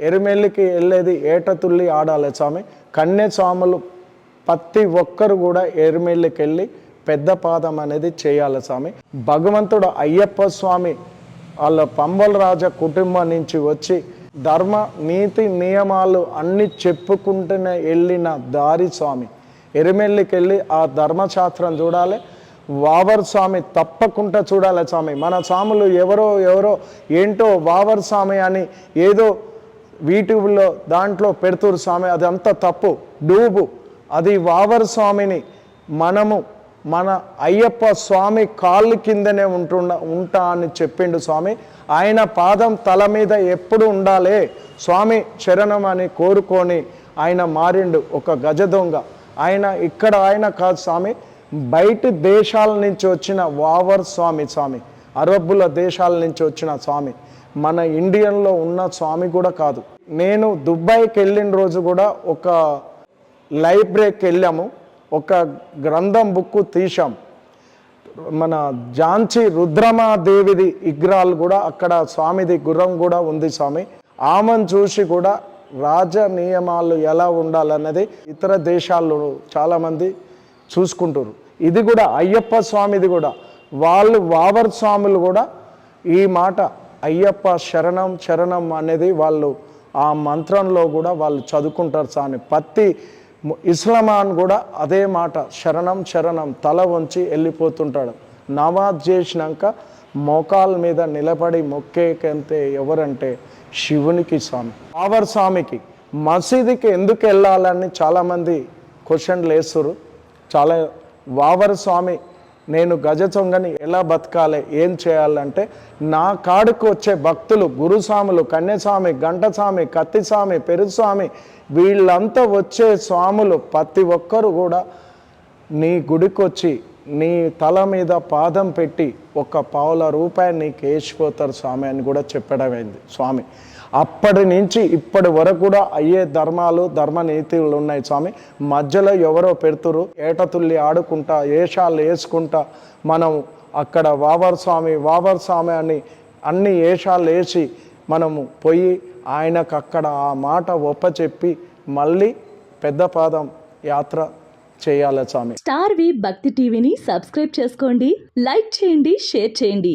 ఎరుమెల్లికి వెళ్ళేది ఏటతుల్లి ఆడాలి స్వామి. కన్యస్వాములు ప్రతి ఒక్కరు కూడా ఎరుమెల్లికి వెళ్ళి పెద్ద పాదం అనేది చేయాలి స్వామి. భగవంతుడు అయ్యప్ప స్వామి వాళ్ళ పంబల రాజ కుటుంబం నుంచి వచ్చి ధర్మ నీతి నియమాలు అన్నీ చెప్పుకుంటూనే వెళ్ళిన దారి స్వామి. ఎరుమెల్లికి వెళ్ళి ఆ ధర్మశాస్త్రం చూడాలి. వావర్ స్వామి తప్పకుండా చూడాలి స్వామి. మన స్వాములు ఎవరో ఏంటో వావర్ స్వామి అని ఏదో యూట్యూబ్లో దాంట్లో పెడుతురు స్వామి. అది అంత తప్పు, డూబు. అది వావర్ స్వామిని మనము మన అయ్యప్ప స్వామి కాళ్ళు కిందనే ఉంటా అని చెప్పిండు స్వామి. ఆయన పాదం తల మీద ఎప్పుడు ఉండాలి స్వామి శరణం అని కోరుకొని ఆయన మారిండు ఒక గజ దొంగ. ఆయన కాదు స్వామి, బయట దేశాల నుంచి వచ్చిన వావర్ స్వామి అరబ్బుల దేశాల నుంచి వచ్చిన స్వామి, మన ఇండియన్లో ఉన్న స్వామి కూడా కాదు. నేను దుబాయ్కి వెళ్ళిన రోజు కూడా ఒక లైబ్రరీకి వెళ్ళాము, ఒక గ్రంథం బుక్ తీసాం. మన ఝాన్సీ రుద్రమాదేవిది విగ్రహాలు కూడా అక్కడ స్వామిది గుర్రం కూడా ఉంది స్వామి. ఆమెను చూసి కూడా రాజ నియమాలు ఎలా ఉండాలన్నది ఇతర దేశాల్లో చాలామంది చూసుకుంటారు. ఇది కూడా అయ్యప్ప స్వామిది కూడా వాళ్ళు వావర్ స్వాములు కూడా ఈ మాట అయ్యప్ప శరణం శరణం అనేది వాళ్ళు ఆ మంత్రంలో కూడా వాళ్ళు చదువుకుంటారు స్వామి. ప్రతి ఇస్లామాన్ కూడా అదే మాట శరణం శరణం తల వంచి వెళ్ళిపోతుంటాడు. నమాజ్ చేసినాక మోకాల మీద నిలబడి మొక్కేకంతే ఎవరంటే శివునికి స్వామి. వావర్ స్వామికి మసీదుకి ఎందుకు వెళ్ళాలని చాలామంది క్వశ్చన్లు వేస్తారు. చాలా వావర్ స్వామి నేను గజచొంగని ఎలా బతకాలి ఏం చేయాలంటే నా కాడుకు వచ్చే భక్తులు గురుస్వాములు కన్యస్వామి గంటస్వామి కత్తిస్వామి పెరుస్వామి వీళ్ళంతా వచ్చే స్వాములు ప్రతి ఒక్కరు కూడా నీ గుడికి వచ్చి నీ తల మీద పాదం పెట్టి ₹1 నీకు వేసిపోతారు స్వామి అని కూడా చెప్పడమైంది స్వామి. అప్పటి నుంచి ఇప్పటి వరకు కూడా అయ్యే ధర్మాలు ధర్మనీతులు ఉన్నాయి స్వామి. మధ్యలో ఎవరో పెడుతురు ఏటతుల్లి ఆడుకుంటా ఏషాలు వేసుకుంటా మనం అక్కడ వావర్ స్వామి అని అన్ని ఏషాలు వేసి మనము పోయి ఆయనకు అక్కడ ఆ మాట ఒప్పచెప్పి మళ్ళీ పెద్ద పాదం యాత్ర చేయాలి స్వామి. స్టార్ వి భక్తి టీవీని సబ్స్క్రైబ్ చేసుకోండి, లైక్ చేయండి, షేర్ చేయండి.